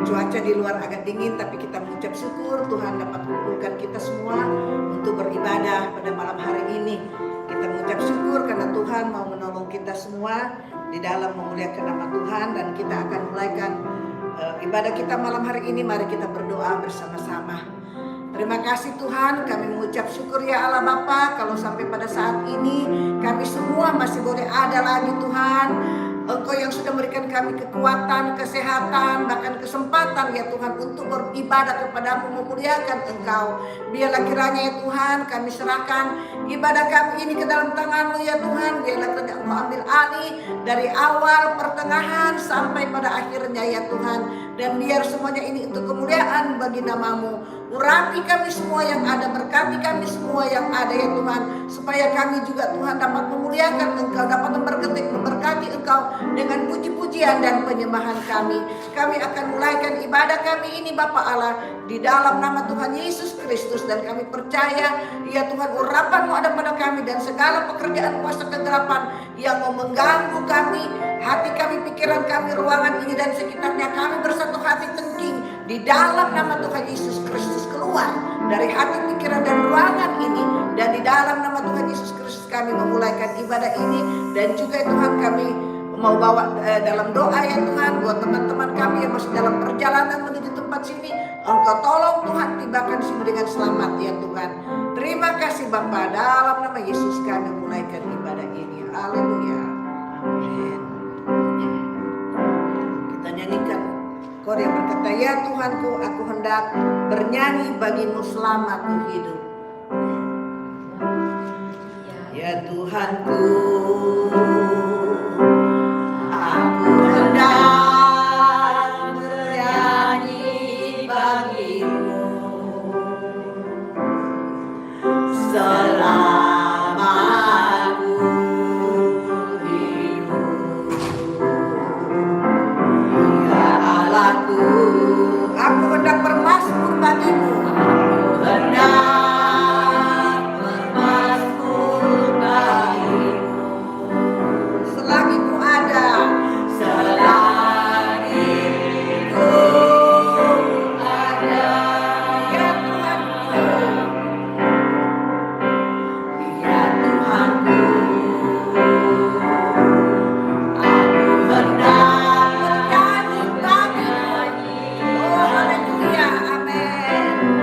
Cuaca di luar agak dingin, tapi kita mengucap syukur Tuhan dapat mengumpulkan kita semua untuk beribadah pada malam hari ini. Kita mengucap syukur karena Tuhan mau menolong kita semua di dalam memuliakan nama Tuhan, dan kita akan mulaikan ibadah kita malam hari ini. Mari kita berdoa bersama-sama. Terima kasih Tuhan, kami mengucap syukur ya Allah Bapa, kalau sampai pada saat ini kami semua masih boleh ada lagi Tuhan. Engkau yang sudah memberikan kami kekuatan, kesehatan, bahkan kesempatan ya Tuhan untuk beribadah kepadamu, memuliakan Engkau. Biarlah kiranya ya Tuhan kami serahkan ibadah kami ini ke dalam tangan-Mu ya Tuhan. Biarlah kiranya Engkau ambil alih dari awal, pertengahan sampai pada akhirnya ya Tuhan. Dan biar semuanya ini untuk kemuliaan bagi nama-Mu. Urapi kami semua yang ada, berkati kami semua yang ada ya Tuhan, supaya kami juga Tuhan dapat memuliakan Engkau, dapat memberkati Engkau dengan puji-pujian dan penyembahan kami. Kami akan mulaikan ibadah kami ini Bapa Allah di dalam nama Tuhan Yesus Kristus, dan kami percaya ya Tuhan urapan-Mu ada pada kami, dan segala pekerjaan kuasa kegelapan yang mau mengganggu kami, hati kami, pikiran kami, ruangan ini dan sekitarnya, kami bersatu hati tengking di dalam nama Tuhan Yesus Kristus, keluar dari hati, pikiran dan ruangan ini, dan di dalam nama Tuhan Yesus Kristus kami memulaikan ibadah ini. Dan juga Tuhan kami mau bawa dalam doa ya Tuhan buat teman-teman kami yang masih dalam perjalanan menuju tempat sini. Engkau tolong Tuhan tibakan sini dengan selamat ya Tuhan. Terima kasih Bapa, dalam nama Yesus kami memulaikan ibadah ini. Haleluya. Amin. Kita nyanyikan kor yang berkata, ya Tuhanku, aku hendak bernyanyi bagimu selama ku hidup. Ya Tuhanku, aku hendak bernyanyi bagimu selama ku hidup. Ya Allahku, aku hendak bermazmur bagimu. Aku hendak bermazmur bagimu selagi ku ada. Selagi ku ada. Ya Tuhanku, ya Tuhanku, aku hendak bernyanyi bagimu. Oh haleluya, amin.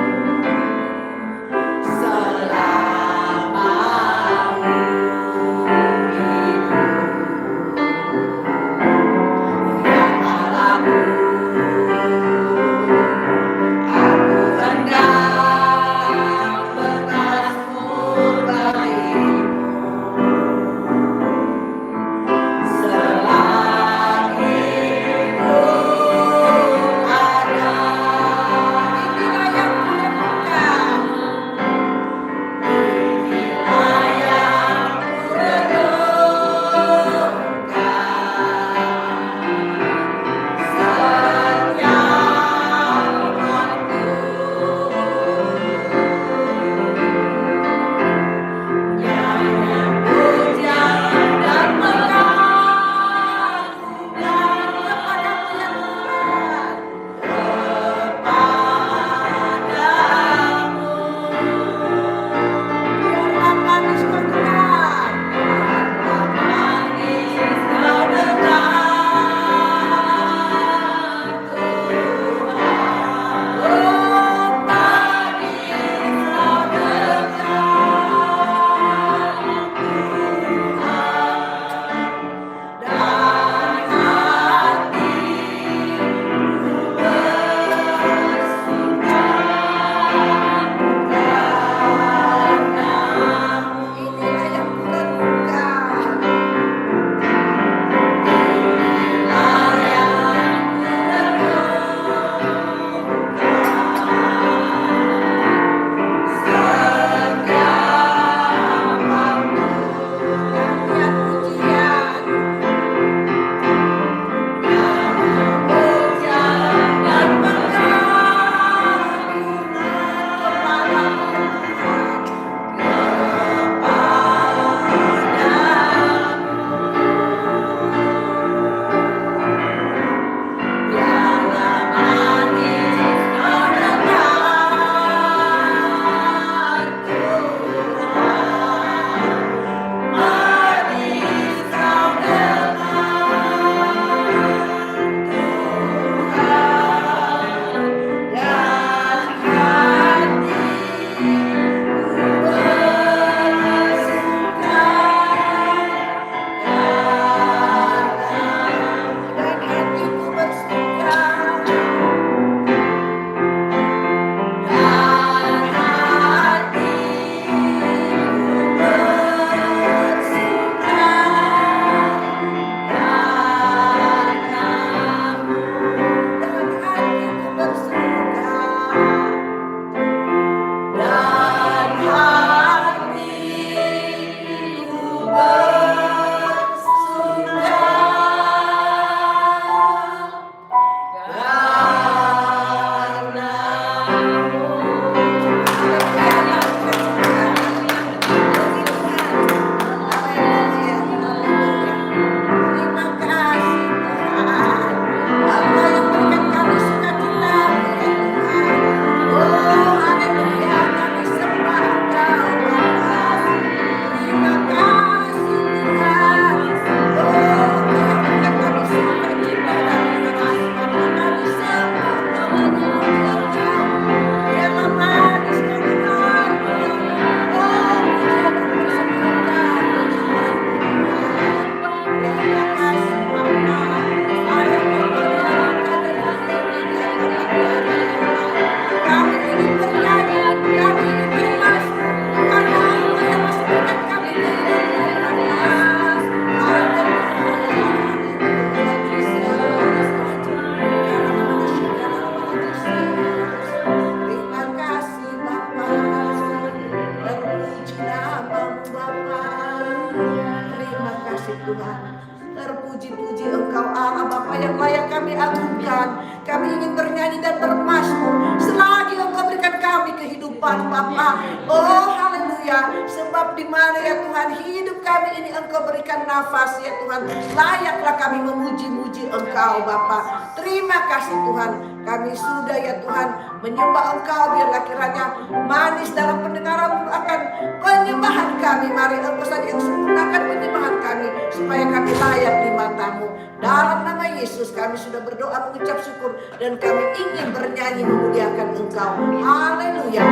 yang kami agungkan. Kami ingin bernyanyi dan bermazmur selagi Engkau berikan kami kehidupan Bapa. Oh haleluya. Sebab di mana ya Tuhan hidup kami ini Engkau berikan nafas ya Tuhan. Layaklah kami memuji-muji Engkau Bapa. Terima kasih Tuhan. Kami sudah ya Tuhan menyembah Engkau. Biarlah kiranya manis dalam pendengaran akan penyembahan kami. Mari Engkau saja yang sempurnakan penyembahan kami supaya kami layak di mata-Mu. Dalam nama Yesus kami sudah berdoa mengucap syukur dan kami ingin bernyanyi memuliakan Engkau. Haleluya.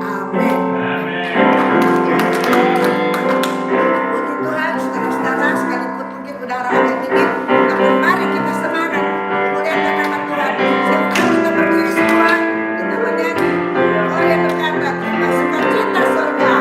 Amin. Puji Tuhan, saudara-saudara, sekalipun mungkin udara agak dingin, tapi mari kita semangat memuliakan nama Tuhan. Silakan kita berdiri semua, kita menyanyi. Oh yang berkata, terima sukacita surga.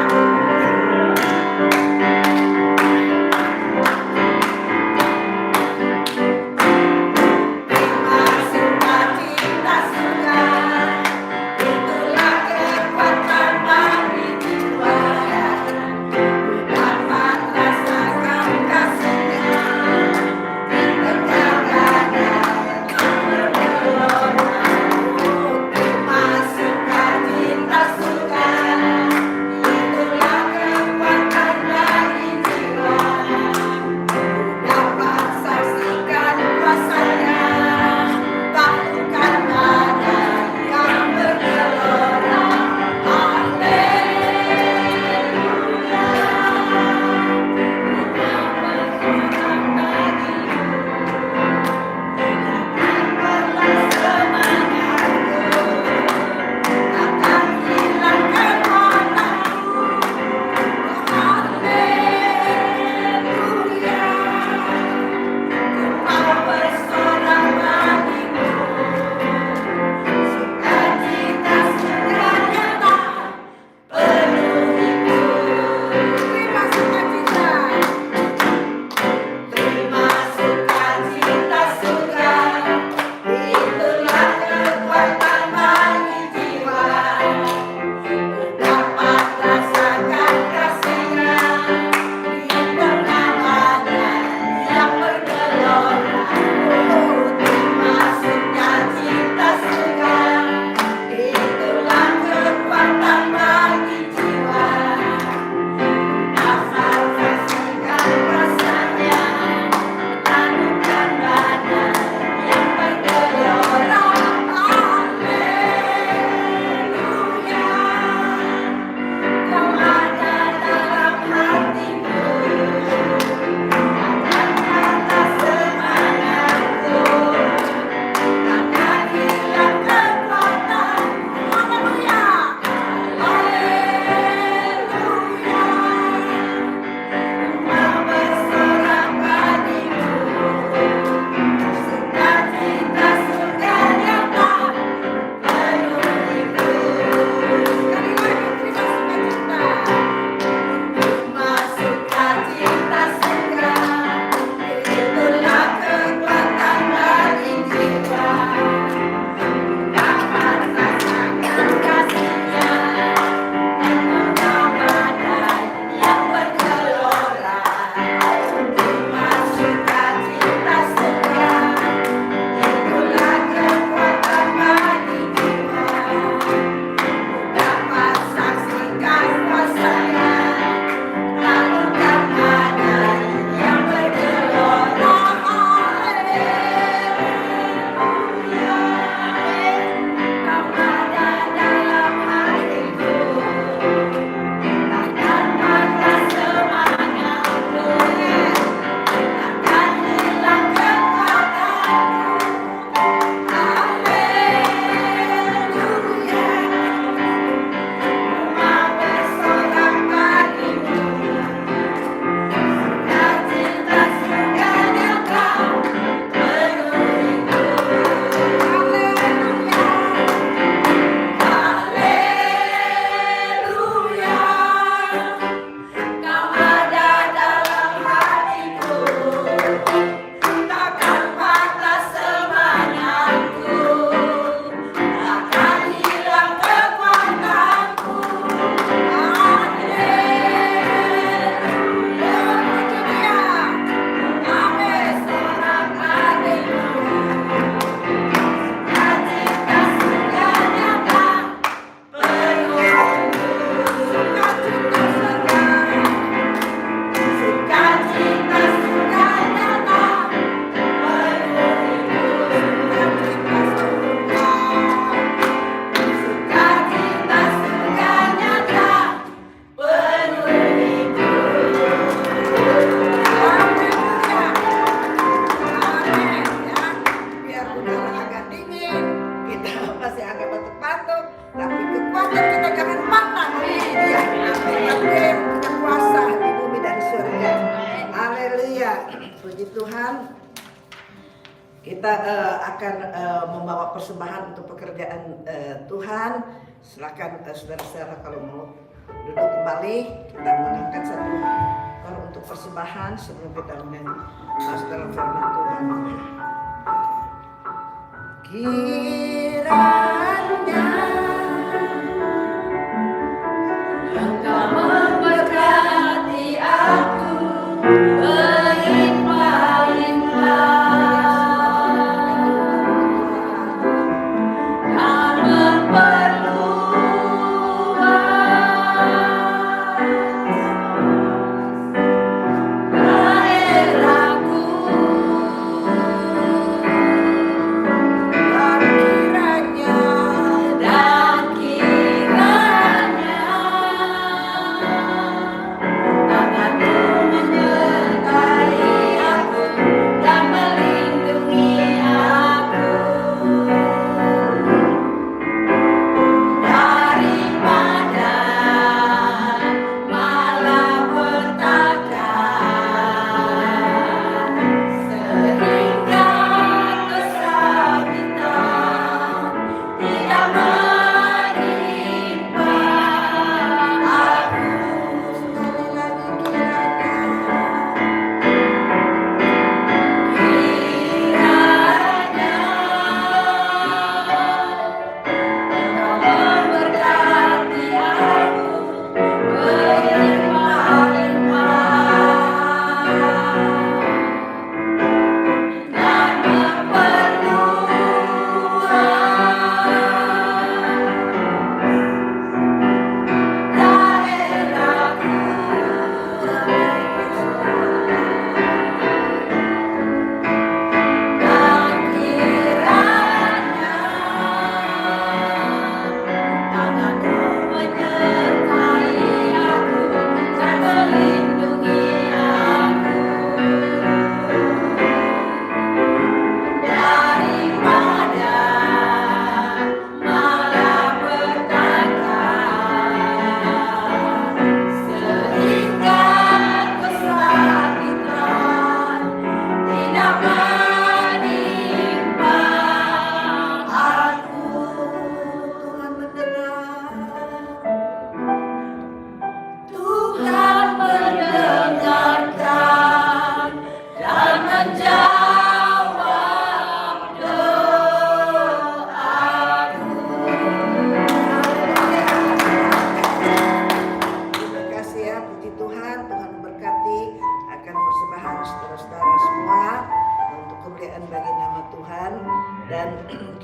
suasana agak dingin, kita masih agak batuk-batuk, tapi kekuatan kita jangan patah. Haleluya. Sebab Dia yang punya kuasa di bumi dan surga. Haleluya. Puji Tuhan. Kita akan membawa persembahan untuk pekerjaan Tuhan. Silakan saudara-saudara kalau mau duduk kembali. Kita mengangkat satu kalau untuk persembahan sebelum kita menyanyi dalam firman Tuhan. Kiranya Engkau memberkati aku berlimpah-limpah.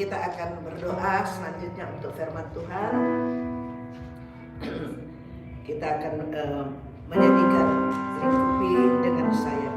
Kita akan berdoa selanjutnya untuk firman Tuhan. Kita akan menyanyikan lingkupi dengan sayap.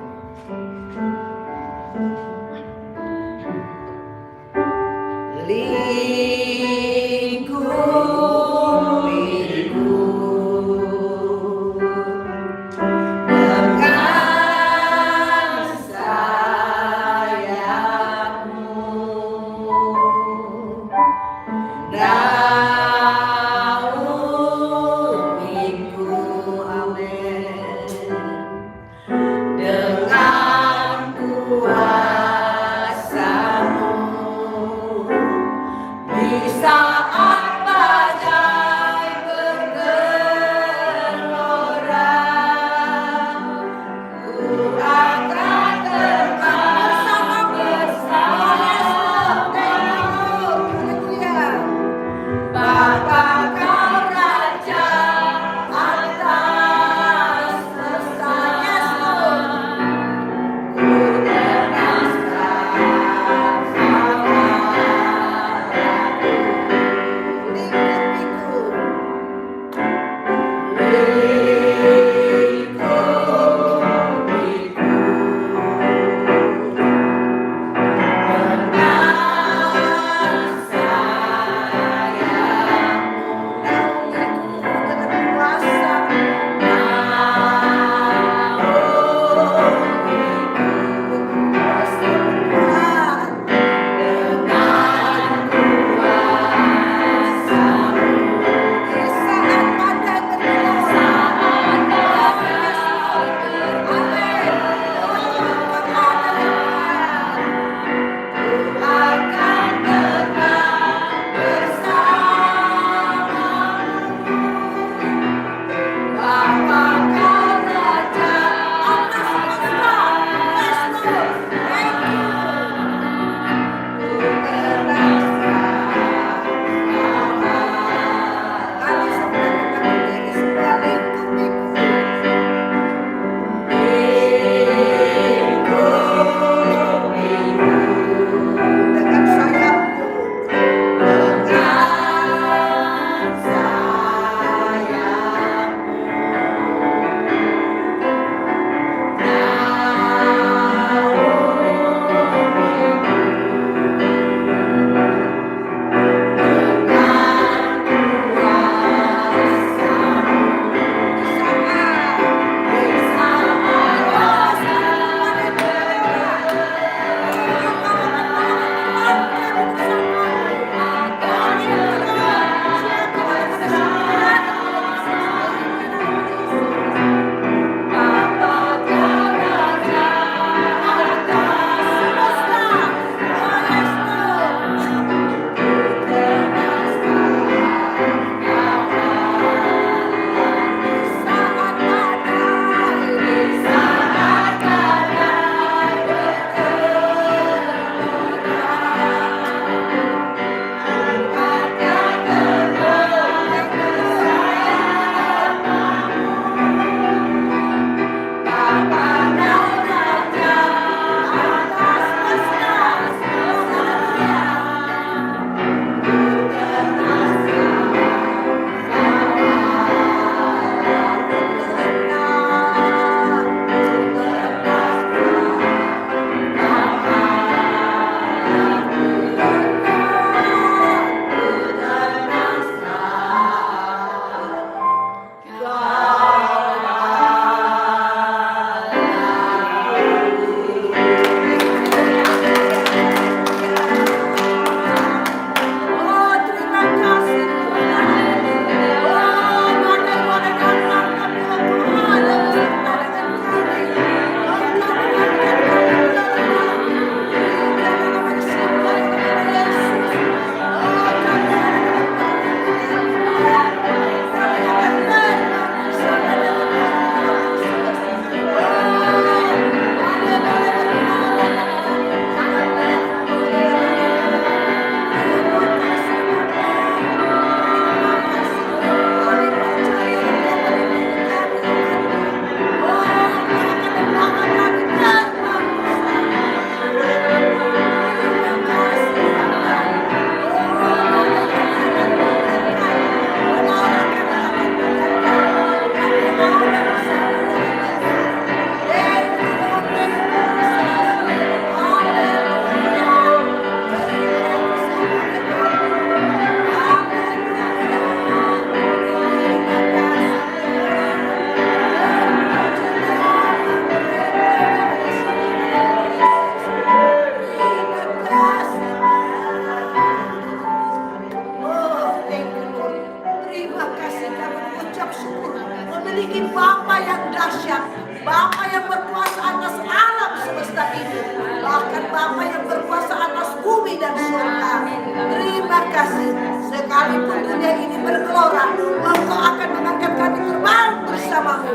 Bapa yang berkuasa atas alam semesta ini, bahkan Bapa yang berkuasa atas bumi dan surga. Terima kasih, sekalipun dunia ini bergelora, Engkau akan mengangkat kami terbang bersamamu.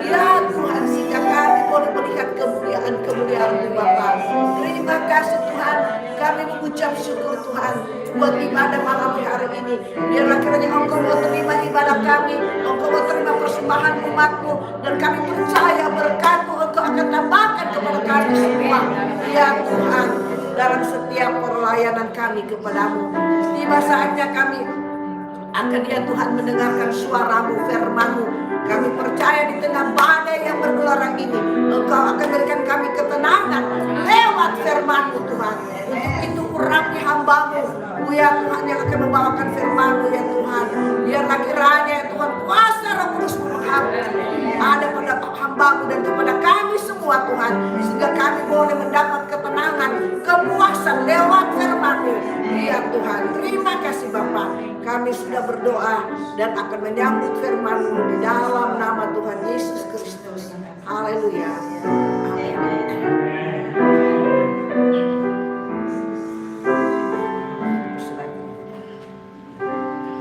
Ya Tuhan, sehingga kami boleh melihat kemuliaan-kemuliaan-Mu Bapa. Terima kasih Tuhan, kami mengucap syukur Tuhan buat ibadah malam hari ini. Biarlah kiranya Engkau mau terima ibadah kami, Engkau mau terima persembahan umat-Mu, dan kami percaya berkat-Mu Engkau akan tambahkan kepada kami semua. Ya Tuhan, dalam setiap pelayanan kami kepadamu, tiba saatnya kami akan ya Tuhan mendengarkan suara-Mu, firman-Mu. Kami percaya di tengah badai yang bergelora ini, Engkau akan berikan kami ketenangan lewat firman-Mu Tuhan. Untuk itu urapi hamba-Mu, ya Tuhan, yang akan membawakan firman-Mu ya Tuhan. Biarlah kiranya ya Tuhan, kuasa Roh Kudus ada pada hamba-Mu dan kepada kami semua Tuhan, sehingga kami boleh mendapat ketenangan, kepuasan lewat firman-Mu. Ya Tuhan, terima kasih Bapa. Kami sudah berdoa dan akan menyambut firman-Mu di dalam nama Tuhan Yesus Kristus. Haleluya. Amin.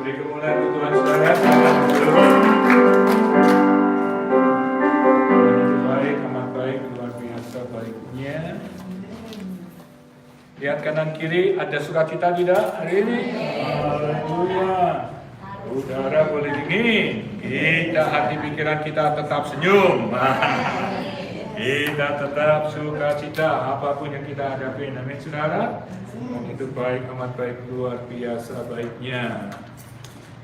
Beri kemuliaan untuk Tuhan saudara. Baik, amat baik, luar biasa baiknya. Lihat kanan kiri, ada sukacita tidak hari ini? Haleluya. Udara boleh dingin, kita hati pikiran kita tetap senyum. Kita tetap sukacita apapun yang kita hadapi. Amin saudara. Itu baik, amat baik, luar biasa baiknya.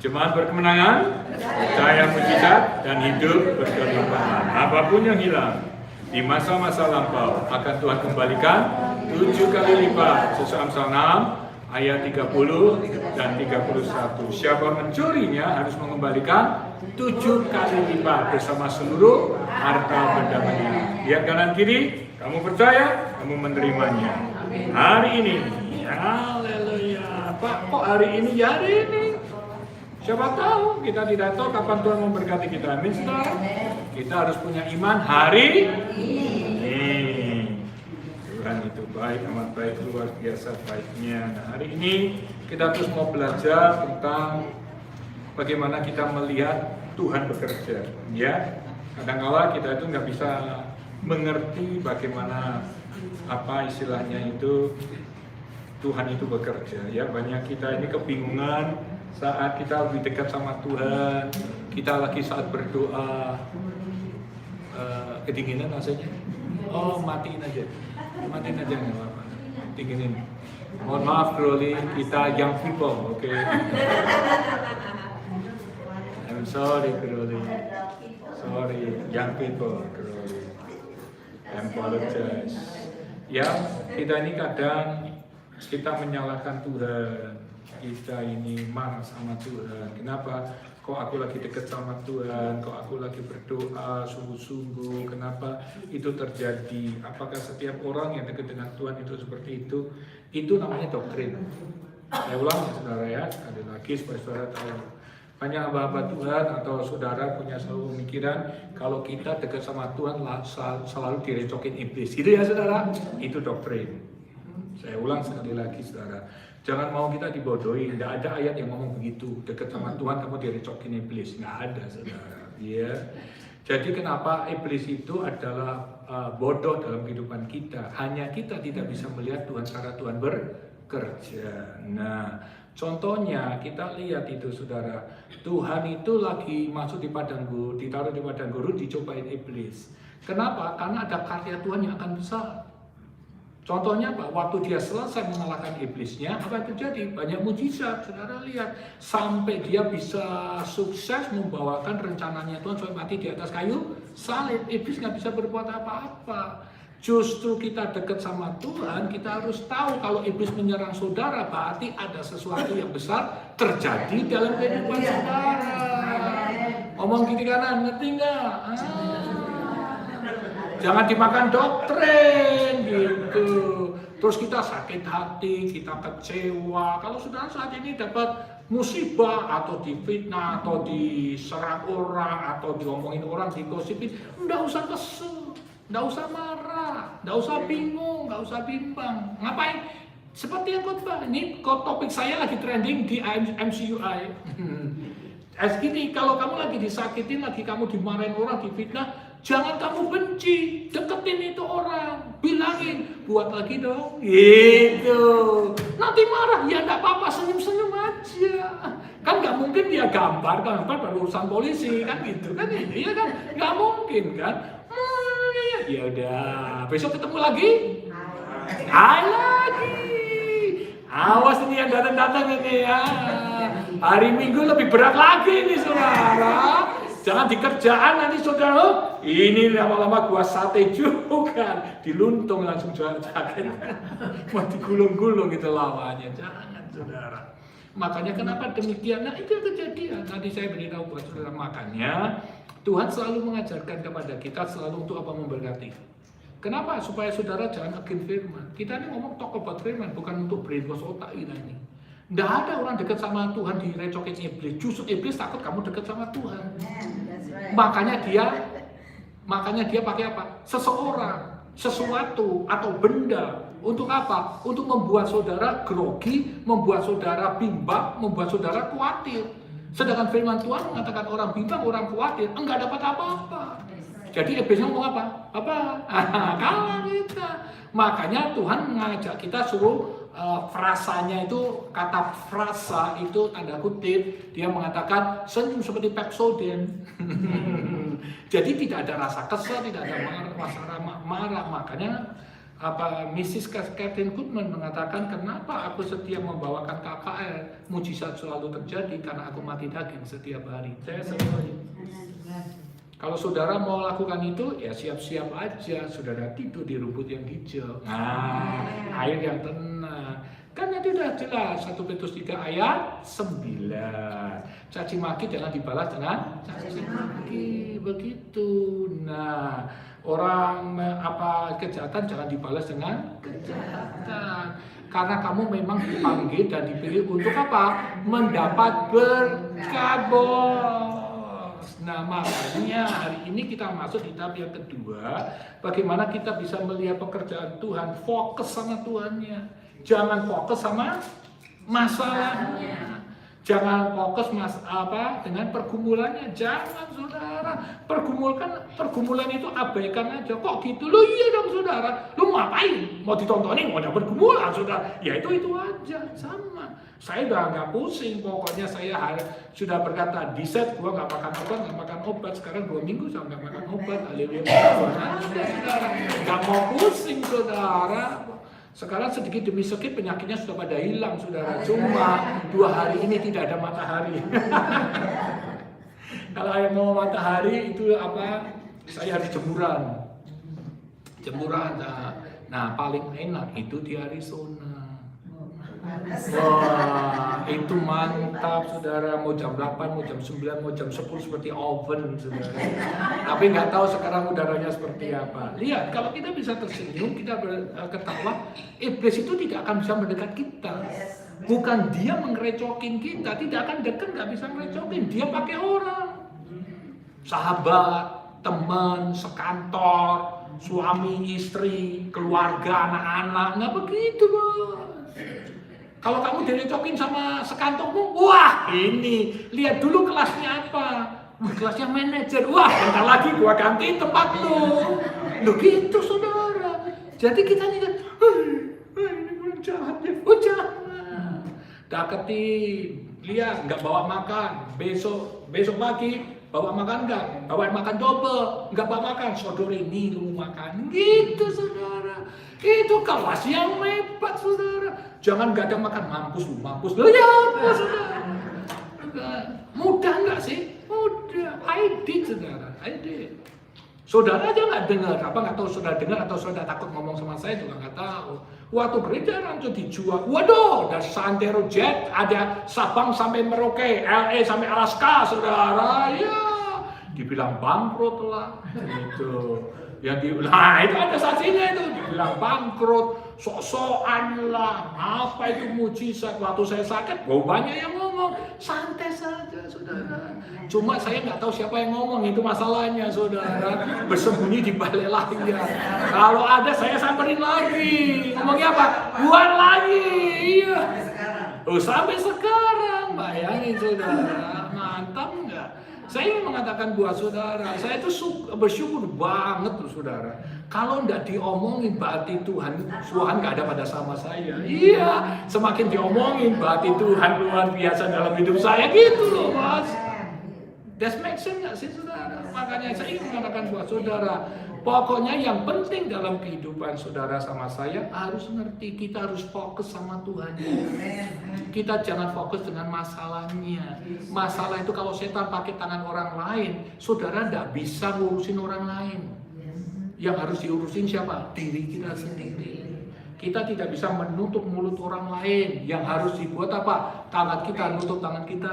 Jemaat berkemenangan, percaya mujizat dan hidup berkelimpahan. Apapun yang hilang di masa-masa lampau akan Tuhan kembalikan 7 kali lipat. Sesuai Amsal 6 ayat 30 dan 31. Siapa mencurinya harus mengembalikan 7 kali lipat bersama seluruh harta benda-benda. Lihat kanan kiri, kamu percaya, kamu menerimanya. Hari ini, haleluya. Pak, kok hari ini? Ya hari ini. Siapa tahu, kita tidak tahu kapan Tuhan memberkati kita. Amin saudara. Kita harus punya iman hari ini. Tuhan itu baik, amat baik, luar biasa baiknya. Nah, hari ini kita terus mau belajar tentang bagaimana kita melihat Tuhan bekerja. Ya, kadang-kala kita itu nggak bisa mengerti bagaimana apa istilahnya itu Tuhan itu bekerja. Ya, banyak kita ini kebingungan saat kita lebih dekat sama Tuhan. Kita lagi saat berdoa, kedinginan rasanya. Oh, matiin aja nggak apa-apa. Dinginin. Mohon maaf Crowley, kita young people, oke? I'm sorry Crowley. Sorry, young people Crowley. I apologize. Ya, kita ini kadang kita menyalahkan Tuhan. Kita ini marah sama Tuhan. Kenapa? Kok aku lagi dekat sama Tuhan? Kok aku lagi berdoa sungguh-sungguh? Kenapa itu terjadi? Apakah setiap orang yang dekat dengan Tuhan itu seperti itu? Itu namanya doktrin. Saya ulang ya saudara ya, ada lagi supaya saudara tahu. Banyak hamba-hamba Tuhan atau saudara punya selalu pemikiran kalau kita dekat sama Tuhan selalu direcokin iblis. Gitu ya saudara? Itu doktrin. Saya ulang sekali lagi saudara. Jangan mau kita dibodohi, tidak ada ayat yang ngomong begitu. Dekat sama Tuhan kamu direcokin iblis, nggak ada saudara. Ya. Jadi kenapa iblis itu adalah bodoh dalam kehidupan kita? Hanya kita tidak bisa melihat Tuhan cara Tuhan bekerja. Nah, contohnya kita lihat itu saudara, Tuhan itu lagi masuk di padang gurun, ditaruh di padang gurun, dicobain iblis. Kenapa? Karena ada karya Tuhan yang akan besar. Contohnya Pak, waktu dia selesai mengalahkan iblisnya, apa yang terjadi? Banyak mujizat, saudara lihat. Sampai dia bisa sukses membawakan rencananya Tuhan sampai mati di atas kayu salib. Iblis nggak bisa berbuat apa-apa. Justru kita dekat sama Tuhan, kita harus tahu kalau iblis menyerang saudara, berarti ada sesuatu yang besar terjadi dalam kehidupan saudara. Ngomong kiri kanan, ngerti nggak? Jangan dimakan doktrin gitu. terus kita sakit hati, kita kecewa. Kalau saudara saat ini dapat musibah atau difitnah atau diserang orang atau diomongin orang, digosipin, enggak usah kesel, enggak usah marah, enggak usah bingung, enggak usah bimbang. Ngapain? Seperti yang khotbah ini, topik saya lagi trending di MCUI. Gini, kalau kamu lagi disakitin, lagi kamu dimarahin orang, difitnah, jangan kamu benci, deketin itu orang, bilangin, buat lagi dong, gitu. Nanti marah, ya nggak apa-apa, senyum-senyum aja. Kan nggak mungkin dia gambar baru urusan polisi, kan gitu kan, iya kan, nggak mungkin kan. Ya udah, besok ketemu lagi, lagi. Awas ini yang datang-datang ini ya. Hari Minggu lebih berat lagi nih saudara. Jangan di kerjaan nanti saudara. Ini lama-lama gua sate juga. Diluntung langsung jual jaket. Mau digulung-gulung gitu lawannya. Jangan saudara. Makanya kenapa demikian? Nah itu kejadian. Tadi saya beritahu buat saudara. Makanya Tuhan selalu mengajarkan kepada kita selalu untuk apa memberkati. Kenapa? Supaya saudara jangan against firman. Kita ini ngomong talk about firman, bukan untuk brainwash otak kita ini. Nggak ada orang dekat sama Tuhan direcokin iblis. Justru iblis takut kamu dekat sama Tuhan. Makanya dia pakai apa? Seseorang, sesuatu atau benda. Untuk apa? Untuk membuat saudara grogi, membuat saudara bimbang, membuat saudara khawatir. Sedangkan firman Tuhan mengatakan orang bimbang, orang khawatir, enggak dapat apa-apa. Jadi iblis ngomong apa? Kalah kita. Makanya Tuhan mengajak kita suruh frasanya itu, kata frasa itu tanda kutip, dia mengatakan senyum seperti Pepsodent. Jadi tidak ada rasa kesal, tidak ada marah. Makanya Mrs. Catherine Goodman mengatakan, kenapa aku setia membawakan KKR, mujizat selalu terjadi karena aku mati daging setiap hari. Saya selalu. Kalau saudara mau lakukan itu, ya siap-siap aja. Saudara tidur di rumput yang hijau. Nah, air yang tenang. Kan itu sudah jelas. 1 Petrus 3 ayat 9. Caci maki jangan dibalas dengan caci maki. Begitu. Nah, orang kejahatan jangan dibalas dengan kejahatan. Karena kamu memang dipanggil dan dipilih untuk apa? Mendapat berkat, bos. Nah makanya hari ini kita masuk di tahap yang kedua. Bagaimana kita bisa melihat pekerjaan Tuhan, fokus sama Tuhannya. Jangan fokus sama masalahnya. Jangan fokus dengan pergumulannya. Jangan saudara. Pergumulan itu abaikan aja. Kok gitu? Loh iya dong saudara. Lu mau ngapain? Mau ditontonin? Mau ada pergumulan saudara? Ya itu aja. Sama. Saya udah nggak pusing. Pokoknya saya sudah berkata, diset gua nggak makan obat. Sekarang 2 minggu saya nggak makan obat. Haleluya. Nggak mau pusing saudara. Sekarang sedikit demi sedikit penyakitnya sudah pada hilang saudara. Cuma 2 hari ini tidak ada matahari. Kalau yang mau matahari itu saya harus jemuran. Nah paling enak itu di Arizona. Wah itu mantap saudara. Mau jam 8, mau jam 9, mau jam 10 seperti oven saudara. Tapi nggak tahu sekarang udaranya seperti apa. Lihat kalau kita bisa tersenyum, kita ketawa, iblis itu tidak akan bisa mendekat kita. Bukan dia mengerecokin kita, tidak akan dekat, nggak bisa ngerecokin. Dia pakai orang, sahabat, teman, sekantor, suami, istri, keluarga, anak-anak, nggak begitu bos. Kalau kamu direcokin sama sekantormu, wah ini, lihat dulu kelasnya apa. Wah kelasnya manajer, wah bentar lagi gua ganti tempat lu. Loh gitu saudara. Jadi kita lihat, ini orang jahat ya, jangan. Deketin, lihat nggak bawa makan, besok pagi bawa makan nggak? Bawa makan double, nggak bawa makan, saudara ini lu makan. Gitu saudara. Itu kelas yang hebat saudara. Jangan nggak ada makan, mampus lu ya apa saudara. Mudah nggak sih? Mudah. I did saudara, I did. Saudara aja nggak dengar, nggak tahu saudara dengar atau saudara takut ngomong sama saya juga nggak tahu. Waktu gereja langsung dijual, waduh, ada Santero Jet, ada Sabang sampai Merauke, LA sampai Alaska, saudara, ya, dibilang bangkrut lah, gitu. Nah itu ada saksinya itu, dibilang bangkrut, sok-sokan lah, apa itu mujizat. Waktu saya sakit, banyak yang ngomong, santai saja saudara. Cuma saya nggak tahu siapa yang ngomong, itu masalahnya saudara. Bersembunyi di balik layar. Kalau ada saya samperin lagi, ngomongnya apa? Buat lagi, iya. Sampai sekarang, bayangin saudara, mantap nggak? Saya ingin mengatakan buat saudara, saya itu bersyukur banget tuh saudara. Kalau nggak diomongin berarti Tuhan nggak ada pada sama saya. Iya, semakin diomongin berarti Tuhan luar biasa dalam hidup saya gitu loh mas. That makes sense nggak sih saudara? Makanya saya ingin mengatakan buat saudara, pokoknya yang penting dalam kehidupan saudara sama saya harus ngerti, kita harus fokus sama Tuhan. Kita jangan fokus dengan masalahnya. Masalah itu kalau setan pakai tangan orang lain, saudara tidak bisa ngurusin orang lain. Yang harus diurusin siapa? Diri kita sendiri. Kita tidak bisa menutup mulut orang lain. Yang harus dibuat apa? Tangan kita nutup tangan kita.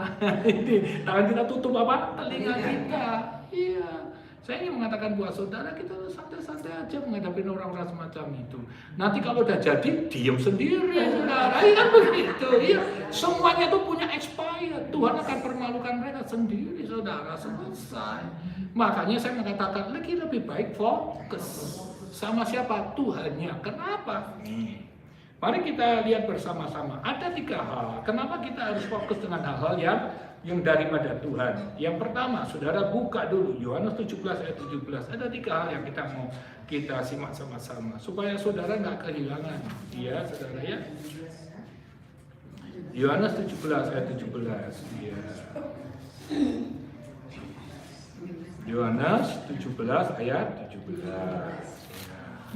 Tangan kita tutup apa? Telinga kita. Iya. Saya ingin mengatakan buat saudara, kita santai-santai aja menghadapi orang-orang semacam itu. Nanti kalau udah jadi, diam sendiri saudara. Iya kan begitu. Iya. Semuanya itu punya expired. Tuhan akan permalukan mereka sendiri saudara. Selesai. Makanya saya mengatakan lagi lebih baik fokus. Sama siapa? Tuhannya. Kenapa? Mari kita lihat bersama-sama. Ada 3 hal. Kenapa kita harus fokus dengan hal-hal yang daripada Tuhan. Yang pertama, saudara buka dulu Yohanes 17 ayat 17. Ada 3 hal yang kita mau kita simak sama-sama supaya saudara nggak kehilangan. Iya, saudara ya. Yohanes 17 ayat 17. Iya. Yohanes 17 ayat 17.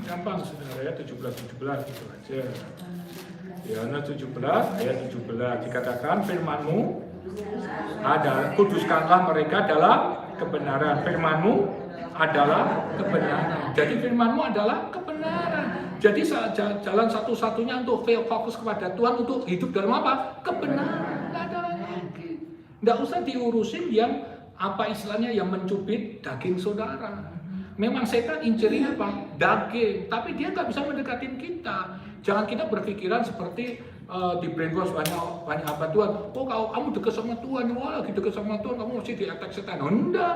Gampang saudara ya, 17 itu aja. Yohanes 17 ayat 17 dikatakan firman-Mu adalah, kuduskanlah mereka dalam kebenaran. Firman-Mu adalah kebenaran. Jadi firman-Mu adalah kebenaran. Jadi jalan satu-satunya untuk fokus kepada Tuhan, untuk hidup dalam apa? Kebenaran. Nggak ada lagi. Nggak usah diurusin yang apa istilahnya yang mencubit daging saudara. Memang setan incernya apa? Daging. Tapi dia nggak bisa mendekatin kita. Jangan kita berpikiran seperti di brainwash banyak apa Tuhan. Oh kalau kamu dekat sama Tuhan, wah lagi dekat sama Tuhan, kamu mesti di-attack setan. Enggak,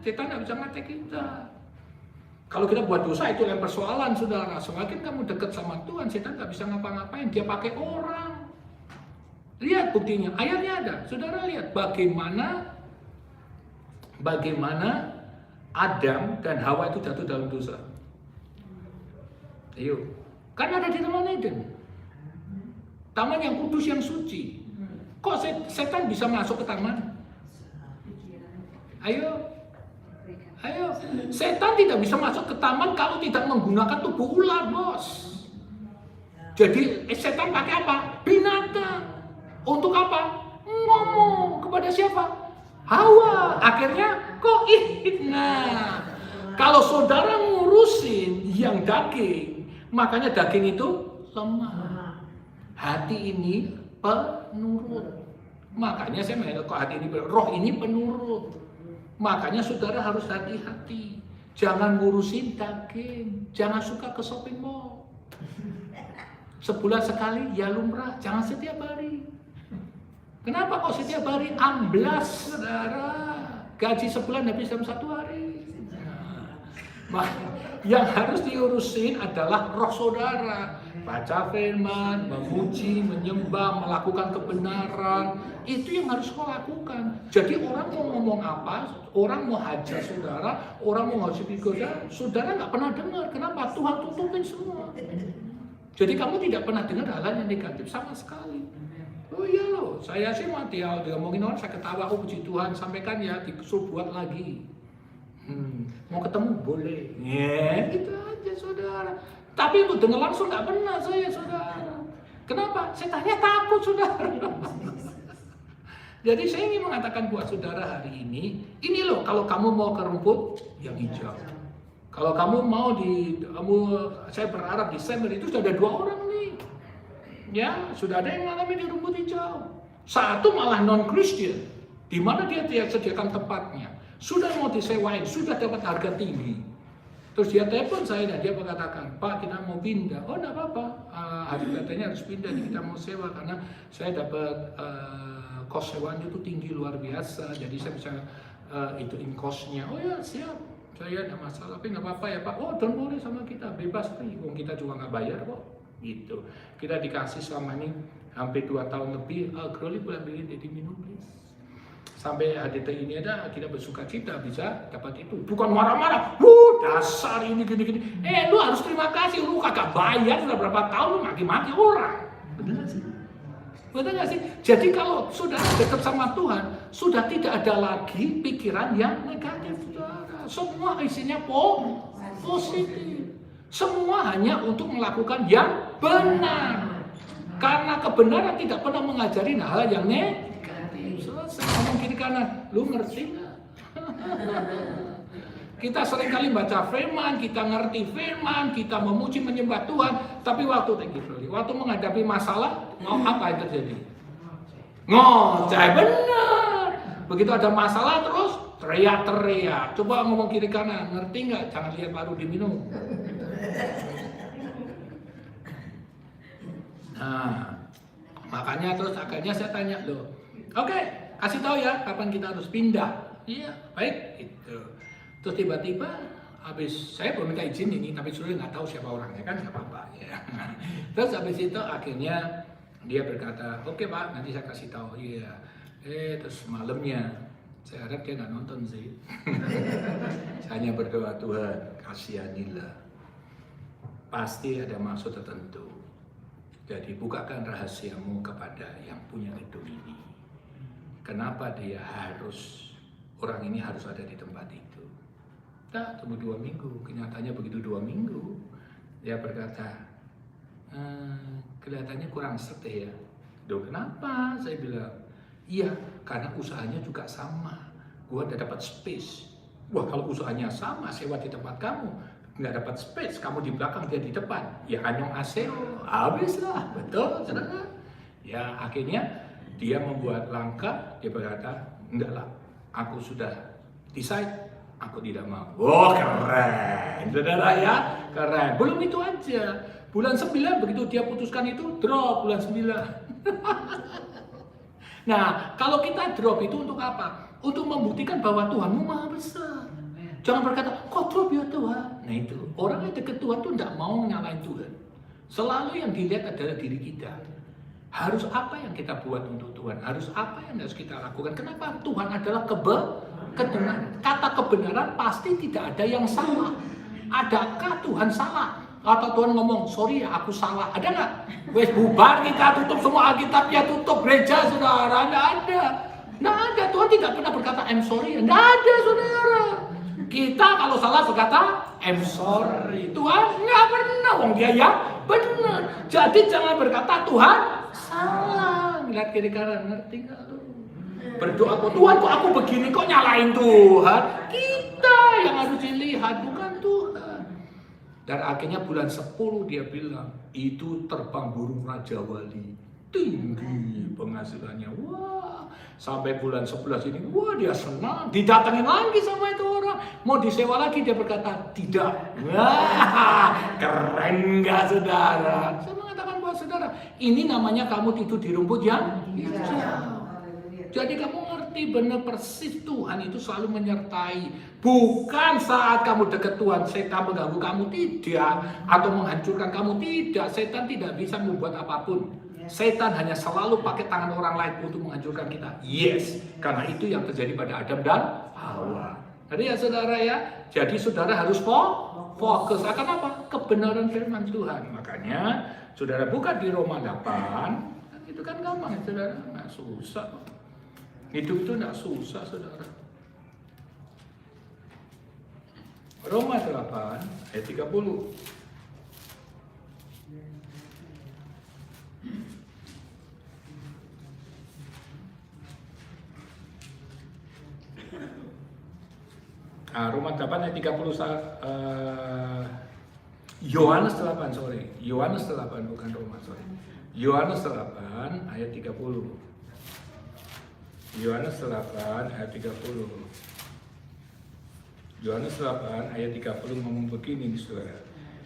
setan nggak bisa nge-attack kita. Kalau kita buat dosa itu yang persoalan saudara. Semakin kamu dekat sama Tuhan, setan nggak bisa ngapa-ngapain. Dia pakai orang. Lihat buktinya, ayatnya ada. Saudara lihat bagaimana Adam dan Hawa itu jatuh dalam dosa. Ayo, kan ada di Taman Eden, taman yang kudus, yang suci. Kok setan bisa masuk ke taman? Ayo, setan tidak bisa masuk ke taman kalau tidak menggunakan tubuh ular, bos. Jadi setan pakai apa? Binatang. Untuk apa? Ngomong kepada siapa? Hawa. Akhirnya kok nah, kalau saudara ngurusin yang daging, makanya daging itu lemah. Hati ini penurut. Makanya saya mengatakan kok hati ini penurut. Roh ini penurut. Makanya saudara harus hati-hati. Jangan ngurusin daging. Jangan suka ke shopping mall. Sebulan sekali ya lumrah. Jangan setiap hari. Kenapa kok setiap hari? Amblas saudara. Gaji sebulan habis dalam 1 hari. Nah, yang harus diurusin adalah roh saudara. Baca firman, memuji, menyembah, melakukan kebenaran. Itu yang harus kau lakukan. Jadi orang mau ngomong apa, orang mau hajar saudara, orang mau ngasih digoda, saudara nggak pernah dengar. Kenapa? Tuhan tutupin semua. Jadi kamu tidak pernah dengar hal yang negatif sama sekali. Oh iya loh, saya sih mati ya, diomongin orang saya ketawa, oh puji Tuhan, sampaikan ya, disuruh buat lagi. Mau ketemu boleh, gitu aja saudara. Tapi untuk dengar langsung nggak pernah saya saudara. Kenapa? Setannya takut saudara. Jadi saya ingin mengatakan buat saudara hari ini loh, kalau kamu mau ke rumput yang hijau. Kalau kamu mau saya berharap Desember itu sudah ada 2 orang nih. Ya, sudah ada yang mengalami di rumput hijau. Satu malah non-Christian, di mana dia tidak sediakan tempatnya. Sudah mau disewain, sudah dapat harga tinggi. Terus dia telepon saya dan dia mengatakan, Pak kita mau pindah. Oh enggak apa-apa, katanya harus pindah nih, kita mau sewa karena saya dapat kos sewanya itu tinggi luar biasa. Jadi saya bisa ituin kosnya. Oh ya siap, saya ada masalah, tapi nggak apa-apa ya Pak. Oh don't worry sama kita, bebas free. Kita juga nggak bayar kok. Gitu. Kita dikasih selama ini hampir 2 tahun lebih. Crowley boleh beli jadi minum please. Sampai HDT ini ada, kita bersuka cita bisa dapat itu. Bukan marah-marah, dasar ini gini-gini. Lu harus terima kasih, lu kagak bayar sudah berapa tahun, lu maki-maki orang. Bener gak sih? Bener gak sih? Jadi kalau sudah dekat sama Tuhan, sudah tidak ada lagi pikiran yang negatif. Semua isinya positif. Semua hanya untuk melakukan yang benar. Karena kebenaran tidak pernah mengajari hal yang negatif. Selesai, ngomong kiri kanan, lu ngerti nggak? Kita seringkali baca firman, kita ngerti firman, kita memuji menyembah Tuhan, tapi waktu menghadapi masalah, apa yang terjadi? Ngoceh, benar. Begitu ada masalah terus teriak-teriak. Coba ngomong kiri kanan, ngerti nggak? Jangan lihat baru diminum. Nah, makanya terus akhirnya saya tanya loh. Oke, kasih tahu ya kapan kita harus pindah. Iya, baik itu. Terus tiba-tiba habis saya belum minta izin ini, tapi sudah nggak tahu siapa orangnya kan nggak apa-apa ya. Terus habis itu akhirnya dia berkata, oke Pak, nanti saya kasih tahu. Iya. Terus malamnya saya harap dia nggak nonton sih. Saya hanya berdoa, Tuhan kasihanilah. Pasti ada maksud tertentu. Jadi bukakan rahasiamu kepada yang punya gedung ini. Kenapa orang ini harus ada di tempat itu? Nah, tunggu 2 minggu. Kenyataannya begitu 2 minggu, dia berkata, kelihatannya kurang setia. Duh, kenapa? Saya bilang, iya, karena usahanya juga sama. Gua udah dapat space. Wah, kalau usahanya sama, sewa di tempat kamu, nggak dapat space, kamu di belakang, dia di depan. Ya hanyong aseo, habislah, betul, saudara. Ya akhirnya dia membuat langkah, dia berkata, enggaklah, aku sudah decide, aku tidak mau. Oh keren, saudara ya, keren. Belum itu aja, bulan 9 begitu dia putuskan itu, drop bulan 9. Nah, kalau kita drop itu untuk apa? Untuk membuktikan bahwa Tuhanmu maha besar. Jangan berkata, kok drop ya Tuhan? Nah itu, orang yang dekat Tuhan tuh tidak mau menyalahin Tuhan. Selalu yang dilihat adalah diri kita. Harus apa yang kita buat untuk Tuhan? Harus apa yang harus kita lakukan? Kenapa? Tuhan adalah kebenaran. Kata kebenaran pasti tidak ada yang salah. Adakah Tuhan salah? Atau Tuhan ngomong, sorry ya aku salah. Ada nggak? Wes bubar kita, tutup semua Alkitabnya, tutup gereja saudara. Nggak ada. Nggak ada. Tuhan tidak pernah berkata I'm sorry. Nggak ada saudara. Kita kalau salah berkata I'm sorry. Tuhan nggak pernah. Wong dia yang benar. Jadi jangan berkata Tuhan salah. Lihat kiri kanan, ngerti nggak lu? Berdoa kok Tuhan kok aku begini, kok nyalain Tuhan? Kita yang harus dilihat, bukan Tuhan. Dan akhirnya bulan 10 dia bilang, itu terbang burung Raja Wali. Tinggi penghasilannya. Wah, sampai bulan 11 ini, wah dia senang. Didatengin lagi sama itu orang. Mau disewa lagi, dia berkata, tidak. Wah, keren nggak saudara? Saya mengatakan buat saudara, ini namanya kamu tidur di rumput yang hijau. Jadi kamu ngerti benar persis Tuhan itu selalu menyertai. Bukan saat kamu dekat Tuhan, setan mengganggu kamu, tidak. Atau menghancurkan kamu, tidak. Setan tidak bisa membuat apapun. Setan hanya selalu pakai tangan orang lain untuk menghancurkan kita. Yes, karena itu yang terjadi pada Adam dan Hawa. Jadi ya saudara ya, jadi saudara harus fokus. Akan apa? Kebenaran firman Tuhan. Makanya saudara buka di Roma 8, itu kan gampang saudara, nggak susah. Hidup itu tidak susah, saudara. Roma 8, ayat 30. Roma 8 ayat 30. Yohanes 8, sorry. Yohanes 8, bukan Roma, sorry. Yohanes 8 ayat 30. Yohanes 8 ayat 30. Yohanes 8 ayat 30 ngomong begini nih saudara.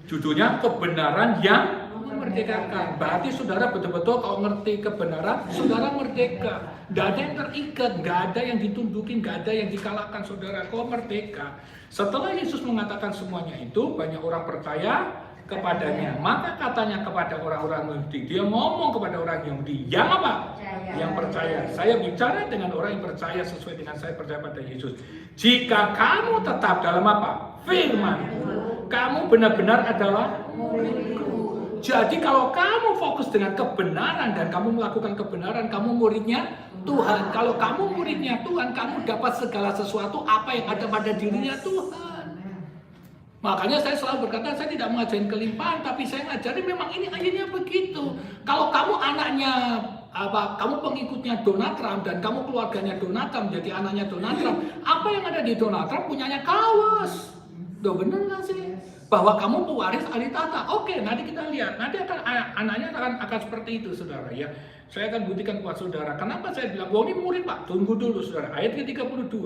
Judulnya kebenaran yang memerdekakan. Berarti saudara betul-betul kalau ngerti kebenaran, saudara merdeka. Tidak ada yang terikat, nggak ada yang ditundukin, nggak ada yang dikalahkan saudara. Kau merdeka. Setelah Yesus mengatakan semuanya itu, banyak orang percaya kepadanya. Maka katanya kepada orang-orang Yahudi, dia ngomong kepada orang Yahudi, yang apa? Yang percaya. Saya bicara dengan orang yang percaya sesuai dengan saya percaya pada Yesus. Jika kamu tetap dalam apa? Firman, kamu benar-benar adalah muridku. Jadi kalau kamu fokus dengan kebenaran dan kamu melakukan kebenaran, kamu muridnya Tuhan. Kalau kamu muridnya Tuhan, kamu dapat segala sesuatu apa yang ada pada dirinya Tuhan. Makanya saya selalu berkata, saya tidak mengajarin kelimpahan, tapi saya ngajari memang ini ayatnya begitu. Kalau kamu anaknya kamu pengikutnya Donald Trump dan kamu keluarganya Donald Trump, jadi anaknya Donald Trump, apa yang ada di Donald Trump punyanya kawas. Duh, bener nggak sih? Bahwa kamu pewaris ahli tata. Oke, nanti kita lihat. Nanti anaknya akan seperti itu, saudara ya. Saya akan buktikan buat saudara. Kenapa saya bilang, ini murid Pak? Tunggu dulu, saudara. Ayat ke-32.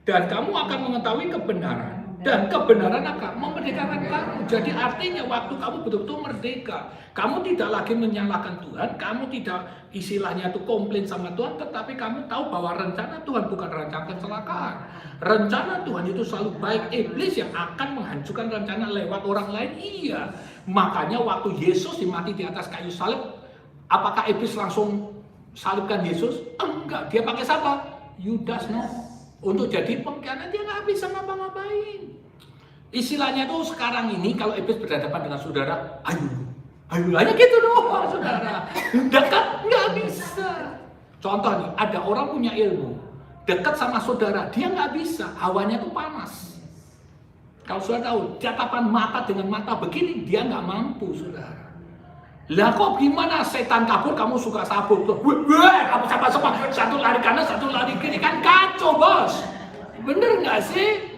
Dan kamu akan mengetahui kebenaran. Dan kebenaran akan memerdekakan kamu. Jadi artinya waktu kamu betul-betul merdeka, kamu tidak lagi menyalahkan Tuhan, kamu tidak istilahnya itu komplain sama Tuhan, tetapi kamu tahu bahwa rencana Tuhan bukan rencana kecelakaan. Rencana Tuhan itu selalu baik. Iblis yang akan menghancurkan rencana lewat orang lain, iya. Makanya waktu Yesus mati di atas kayu salib, apakah iblis langsung salibkan Yesus? Enggak, dia pakai siapa? Yudas, no. Untuk jadi pengkhianat dia nggak bisa ngapa-ngapain. Istilahnya tuh sekarang ini kalau iblis berhadapan dengan saudara, ayo hanya gitu doang saudara. Dekat nggak bisa. Contoh nih, ada orang punya ilmu, dekat sama saudara, dia nggak bisa, hawanya tuh panas. Kalau saudara tahu, tatapan mata dengan mata begini, dia nggak mampu saudara. Lah kok gimana setan kabur kamu suka sabur tuh? Kamu sama-sama satu lari kanan satu lari kiri, kan kacau bos. Bener nggak sih?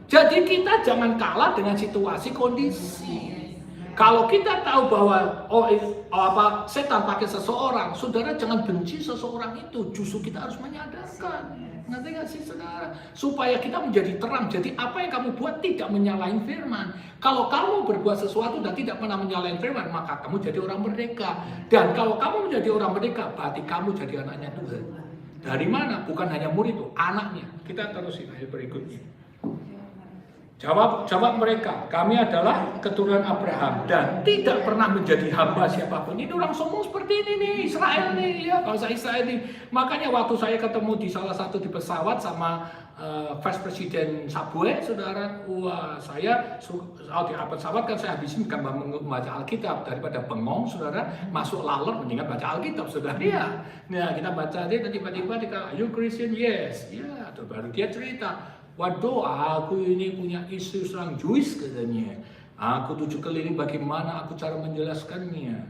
Jadi kita jangan kalah dengan situasi kondisi. Kalau kita tahu bahwa setan pakai seseorang, saudara jangan benci seseorang itu. Justru kita harus menyadarkan. Ngerti nggak sih saudara? Supaya kita menjadi terang. Jadi apa yang kamu buat tidak menyalahin firman. Kalau kamu berbuat sesuatu dan tidak pernah menyalahin firman, maka kamu jadi orang merdeka. Dan kalau kamu menjadi orang merdeka, berarti kamu jadi anaknya Tuhan. Dari mana? Bukan hanya murid itu, anaknya. Kita terusin ayat berikutnya. Jawab mereka, kami adalah keturunan Abraham dan tidak pernah menjadi hamba siapapun. Ini orang sombong seperti ini nih, Israel nih, ya bangsa Israel nih. Makanya waktu saya ketemu di salah satu di pesawat sama Vice President Subway, saudara, wah saya di pesawat kan saya habisin bukan membaca Alkitab daripada bengong, saudara, masuk laler mendingan baca Alkitab, saudara. Ya, nah kita baca dia tiba-tiba dia, "Are you Christian?" Yes, ya, terus baru dia cerita. Waduh, aku ini punya istri seorang Jewish katanya. Aku 7 keliling bagaimana aku cara menjelaskannya.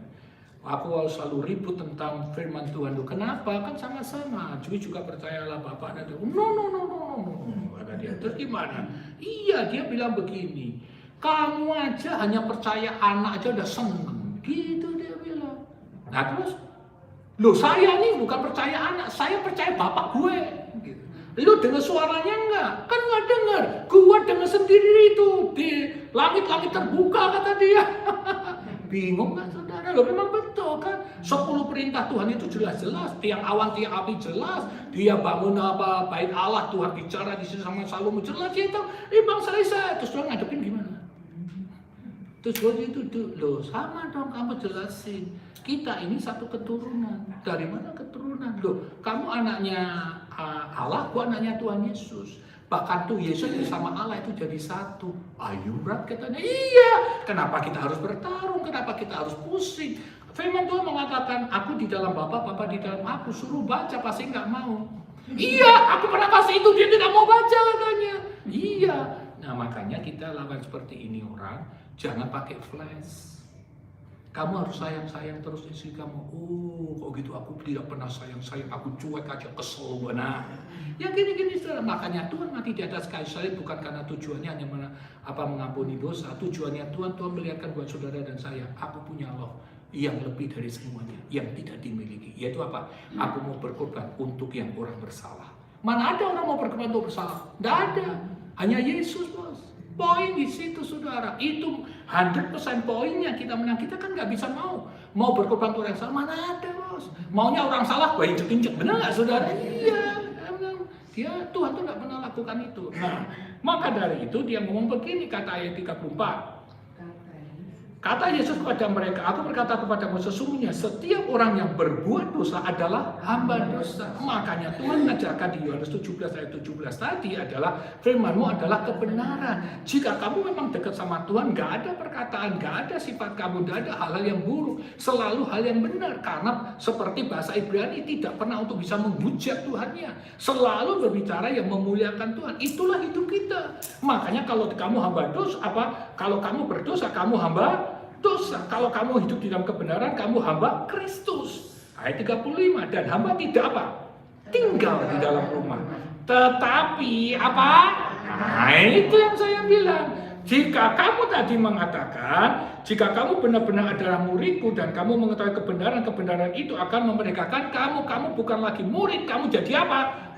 Aku selalu ribut tentang firman Tuhan. Kenapa? Kan sama-sama. Jewish juga percayalah Bapak dan Tuhan. No. Kata dia, terus gimana? Iya, dia bilang begini. Kamu aja hanya percaya anak aja udah seneng. Gitu dia bilang. Nah terus, loh saya nih bukan percaya anak, saya percaya Bapak gue. Gitu. Lu dengar suaranya enggak? Kan nggak dengar. Gua dengar sendiri itu di langit-langit terbuka kata dia. Bingung kan saudara? Lo memang betul kan? 10 perintah Tuhan itu jelas-jelas. Tiang awan, tiang api jelas. Dia bangun bait Allah, Tuhan bicara di sini sama Salomo jelas itu. Bangsa Israel terus lo ngadepin gimana? Terus itu loh sama dong kamu jelasin. Kita ini satu keturunan. Dari mana keturunan? Loh, kamu anaknya Allah, gua anaknya Tuhan Yesus. Bahkan tuh Yesus bersama Allah itu jadi satu. Ayo berat katanya. Iya. Kenapa kita harus bertarung? Kenapa kita harus pusing? Firman Tuhan mengatakan, aku di dalam Bapa, Bapa di dalam aku. Suruh baca pasti nggak mau. Iya, aku pernah kasih itu dia tidak mau baca katanya. Iya. Nah makanya kita lawan seperti ini orang. Jangan pakai flash. Kamu harus sayang-sayang terus istri kamu. Oh, kok gitu aku tidak pernah sayang-sayang. Aku cuek aja, kesel. Nah, ya gini-gini saudara. Makanya Tuhan mati di atas kayu salib bukan karena tujuannya hanya mengampuni dosa. Tujuannya Tuhan melihatkan buat saudara dan saya. Aku punya Allah yang lebih dari semuanya, yang tidak dimiliki. Yaitu apa? Aku mau berkorban untuk yang orang bersalah. Mana ada orang mau berkorban untuk bersalah? Tidak ada. Hanya Yesus, bos. Poin di situ, saudara. Itu 100% poinnya kita menang. Kita kan nggak bisa mau berkorban untuk orang salah, mana ada, bos. Maunya orang salah, gue injek-injek. Benar nggak, saudara? Iya. Tuhan tuh nggak pernah lakukan itu. Nah, maka dari itu dia ngomong begini, kata ayat 34. Kata Yesus kepada mereka, aku berkata kepadamu sesungguhnya setiap orang yang berbuat dosa adalah hamba dosa. Makanya Tuhan mengajarkan di Yohanes 17 ayat 17 tadi adalah firman-Mu adalah kebenaran. Jika kamu memang dekat sama Tuhan, nggak ada perkataan, nggak ada sifat kamu, nggak ada hal-hal yang buruk, selalu hal yang benar. Karena seperti bahasa Ibrani tidak pernah untuk bisa menghujat Tuhannya, selalu berbicara yang memuliakan Tuhan. Itulah hidup kita. Makanya kalau kamu hamba dosa, kalau kamu berdosa, kamu hamba dosa. Kalau kamu hidup di dalam kebenaran, kamu hamba Kristus. Ayat 35, dan hamba tidak tinggal di dalam rumah. Tetapi Nah, itu yang saya bilang. Jika kamu tadi mengatakan, jika kamu benar-benar adalah muridku dan kamu mengetahui kebenaran itu akan memerdekakan kamu bukan lagi murid, kamu jadi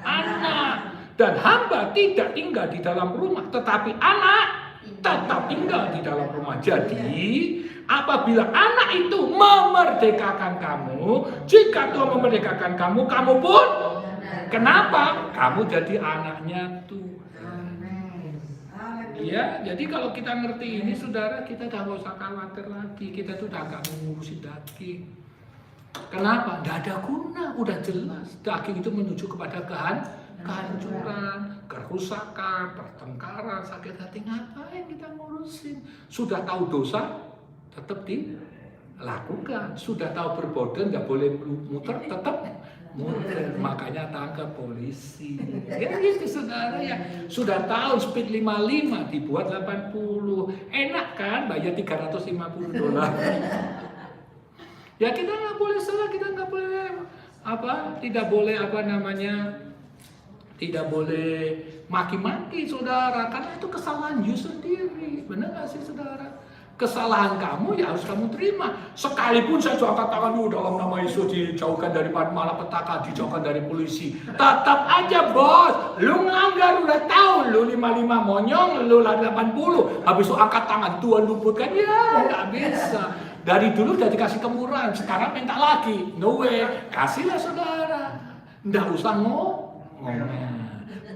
anak. Dan hamba tidak tinggal di dalam rumah, tetapi anak tetap tinggal di dalam rumah. Jadi apabila anak itu memerdekakan kamu, jika Tuhan memerdekakan kamu pun kenapa? Kamu jadi anaknya Tuhan. Ya, jadi kalau kita ngerti ini, saudara, kita udah gak usah khawatir lagi. Kita tuh udah gak mengurusi daging. Kenapa? Nggak ada guna, udah jelas. Daging itu menuju kepada kehancuran, kerusakan, pertengkaran, sakit hati. Ngapain kita ngurusin? Sudah tahu dosa, tetap dilakukan. Sudah tahu berbodol, nggak boleh muter, tetap muter. Makanya tangkap polisi. Ya gitu, saudara ya. Sudah tahu speed 55 dibuat 80. Enak kan? Bayar $350. Ya kita nggak boleh salah, kita nggak boleh tidak boleh maki-maki, saudara, karena itu kesalahan you sendiri. Benar nggak sih, saudara? Kesalahan kamu ya harus kamu terima. Sekalipun saya angkat tangan lu dalam nama Yesus, dijauhkan dari malapetaka, dijauhkan dari polisi, tetap aja, bos. Lu ngelanggar, udah tahu lu 55 monyong, lu 80, habis itu angkat tangan, Tuhan luputkan, ya nggak bisa. Dari dulu udah dikasih kemurahan, sekarang minta lagi. No way, kasihlah, saudara. Nggak usah ngomong.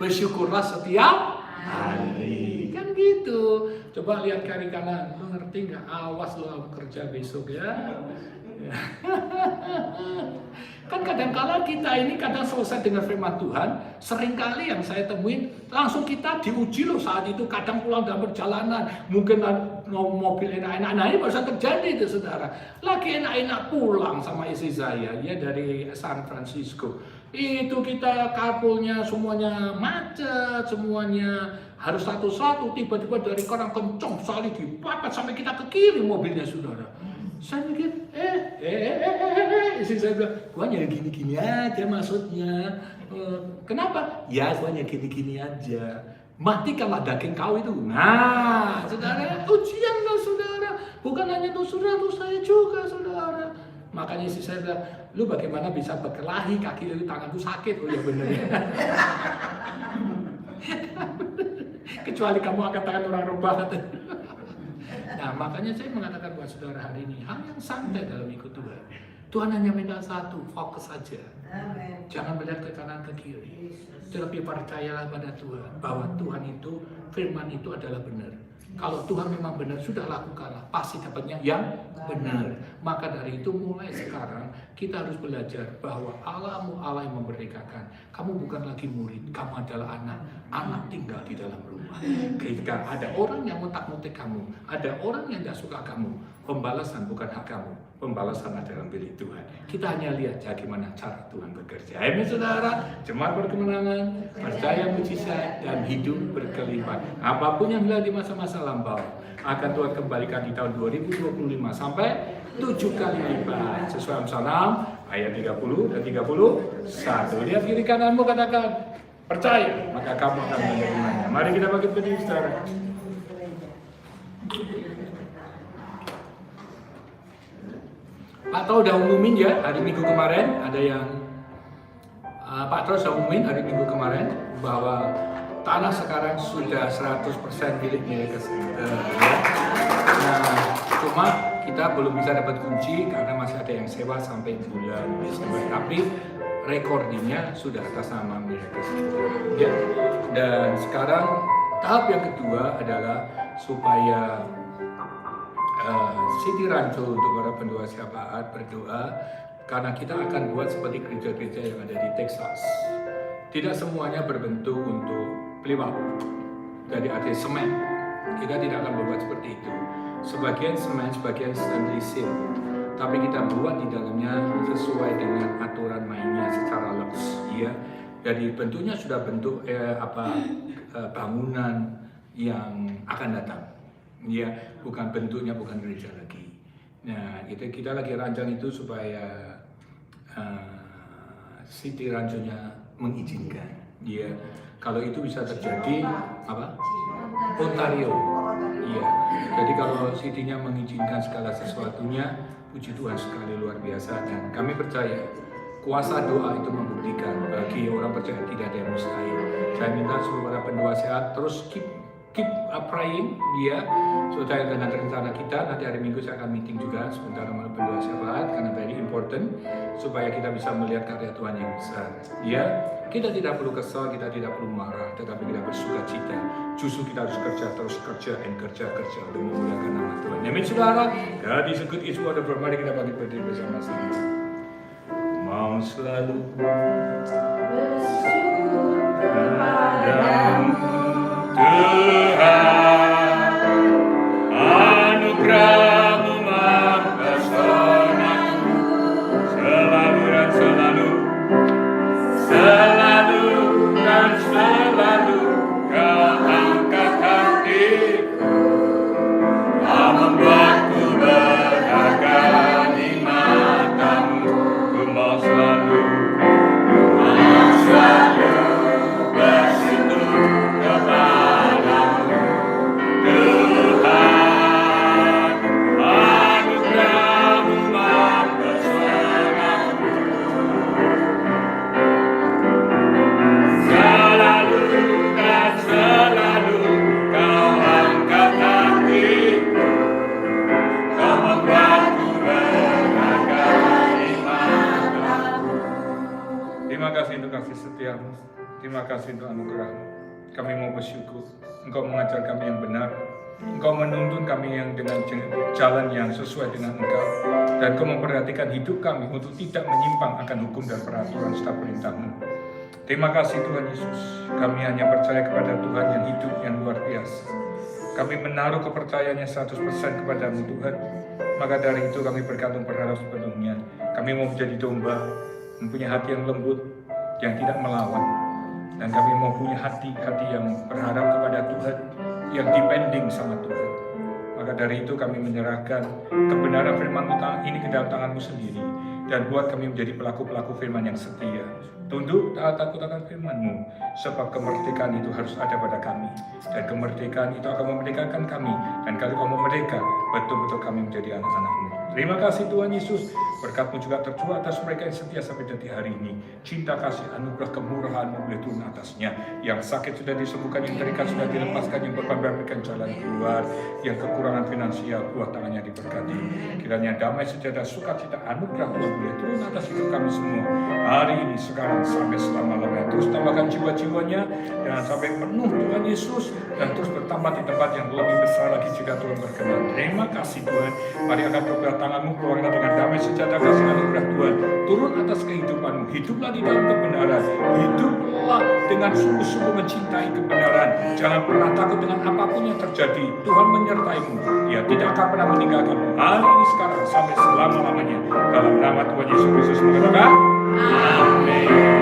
Bersyukurlah setiap hari. Kan gitu. Coba lihat kiri kanan, lu ngerti nggak? Awas lu kerja besok ya. Kan kadang-kadang kita ini kadang selesai dengan firman Tuhan, seringkali yang saya temuin langsung kita diuji loh saat itu. Kadang pulang dalam perjalanan, mungkin mobil enak-enak. Nah ini baru terjadi itu, saudara. Lagi enak-enak pulang sama istri saya, ya dari San Francisco. Itu kita carpoolnya semuanya macet, semuanya harus satu-satu. Tiba-tiba dari kanan kencang sekali dipapat sampai kita ke kiri mobilnya, saudara. Saya mikir, istri saya bilang, gua hanya gini-gini aja maksudnya. Kenapa? Ya gua hanya gini-gini aja. Matikanlah daging kau itu. Nah, saudara, ujian loh, saudara. Bukan hanya untuk saudara, untuk saya juga, saudara. Makanya istri saya bilang, lu bagaimana bisa berkelahi, kaki lu, tanganku sakit. Oh ya bener ya. Kecuali kamu angkat tangan orang rubah. Nah, makanya saya mengatakan buat saudara hari ini, hal yang santai dalam ikut Tuhan. Tuhan hanya minta satu, fokus saja. Jangan melihat ke kanan ke kiri. Tetapi percayalah pada Tuhan, bahwa Tuhan itu, firman itu adalah benar. Kalau Tuhan memang benar, sudah lakukanlah, pasti dapatnya yang benar. Maka dari itu mulai sekarang kita harus belajar bahwa Allahmu Allah yang memerdekakan. Kamu bukan lagi murid, kamu adalah anak. Anak tinggal di dalam rumah. Ketika ada orang yang mentak-mutik kamu, ada orang yang tidak suka kamu, pembalasan bukan hak kamu, pembalasan adalah milik Tuhan. Kita hanya lihat bagaimana cara Tuhan bekerja. Amin, saudara. Jemaat berkemenangan, percaya mujizat dan hidup berkelimpahan. Apapun yang hilang di masa-masa lampau akan Tuhan kembalikan di tahun 2025 sampai 7 kali lipat. Sesuai Amsal ayat 30 dan 31. Lihat kiri kananmu, katakan, percaya, maka kamu akan menerimanya. Mari kita bangkit berdiri, saudara. Pak Tro udah umumin ya hari Minggu kemarin, ada yang Pak Tro sudah umumin hari Minggu kemarin bahwa tanah sekarang sudah 100% milik Miracle Center. Ya. Nah, cuma kita belum bisa dapat kunci karena masih ada yang sewa sampai bulan Desember. Tapi recordingnya sudah atas nama Miracle Center. Ya. Dan sekarang tahap yang kedua adalah supaya City Rancho untuk para pendua syafaat berdoa karena kita akan buat seperti gereja-gereja yang ada di Texas. Tidak semuanya berbentuk untuk pelipap, jadi ada semen. Kita tidak akan membuat seperti itu. Sebagian semen, sebagian stainless steel. Tapi kita buat di dalamnya sesuai dengan aturan mainnya secara luks. Ya. Jadi bentuknya sudah bentuk bangunan yang akan datang. Ya, bukan bentuknya bukan gereja lagi. Nah, kita lagi rancang itu supaya City Rancho-nya mengizinkan. Ya, kalau itu bisa terjadi Ontario. Iya. Jadi kalau City-nya mengizinkan segala sesuatunya, puji Tuhan sekali luar biasa. Dan kami percaya kuasa doa itu membuktikan bagi orang percaya tidak ada yang mustahil. Saya minta seluruh para pendua sehat terus keep praying dia supaya dengan rencana kita nanti hari Minggu saya akan meeting juga sebentar sama pendua syafaat karena very important supaya kita bisa melihat karya Tuhan yang besar. Ya, kita tidak perlu kesal, kita tidak perlu marah, tetapi kita bersuka cita. Justru kita harus kerja kerja untuk memuliakan nama Tuhan. Amin saudara. God is a good is wonderful. Mari kita bagi berdiri bersama-sama. Mau selalu bersyukur kepadamu Tuhan, anugerah-Mu mempesona-Ku selalu dan selalu, selalu dan selalu Kau angkat hatiku, Kau membuatku berharga di mata-Mu. Ku mau selalu bersyukur kepadamu Tuhan, anugerah-Mu mempesona-Ku selalu dan selalu Kau angkat hatiku, Kau membuatku berharga di mata-Mu. Terima kasih untuk kasih setiamu. Terima kasih untuk anugerah-Mu. Kami mau bersyukur. Engkau mengajar kami yang benar. Engkau menuntun kami yang dengan jalan yang sesuai dengan Engkau. Dan Engkau memperhatikan hidup kami untuk tidak menyimpang akan hukum dan peraturan serta perintah-Mu. Terima kasih Tuhan Yesus. Kami hanya percaya kepada Tuhan yang hidup yang luar biasa. Kami menaruh kepercayaannya 100% kepadamu Tuhan. Maka dari itu kami bergantung berharap sepenuhnya. Kami mau menjadi domba, mempunyai hati yang lembut, yang tidak melawan. Dan kami mau punya hati yang berharap kepada Tuhan, yang depending sama Tuhan. Maka dari itu kami menyerahkan kebenaran firman-Mu ini ke dalam tangan-Mu sendiri. Dan buat kami menjadi pelaku-pelaku firman yang setia. Tunduk taat takut akan firman-Mu. Sebab kemerdekaan itu harus ada pada kami. Dan kemerdekaan itu akan memerdekakan kami. Dan kalau Kau merdeka, betul-betul kami menjadi anak-anak-Mu. Terima kasih Tuhan Yesus. Berkat-Mu juga tercurah atas mereka yang setia sampai detik hari ini. Cinta kasih anugerah kemurahan-Mu boleh turun atasnya. Yang sakit sudah disembuhkan, yang terikat sudah dilepaskan, yang beban berikan jalan keluar, yang kekurangan finansial buah tangannya diberkati. Kiranya damai sejahtera sukacita anugerah Tuhan boleh turun atas hidup kami semua. Hari ini, sekarang, sampai selama-lamanya. Terus tambahkan jiwa-jiwanya dan sampai penuh Tuhan Yesus dan terus bertambah di tempat yang lebih besar lagi jika Tuhan berkenan. Terima kasih Tuhan. Mari angkat kedua tangan-Mu, keluarkan dengan damai sejahtera kasih anugerah Tuhan turun atas kehidupan-Mu. Hiduplah di dalam kebenaran, hiduplah dengan sungguh-sungguh mencintai kebenaran. Jangan pernah takut dengan apapun yang terjadi. Tuhan menyertai-Mu, Dia tidak akan pernah meninggalkan-Mu. Hari ini, sekarang, sampai selama-lamanya. Dalam nama Tuhan Yesus Kristus mengatakan Amin.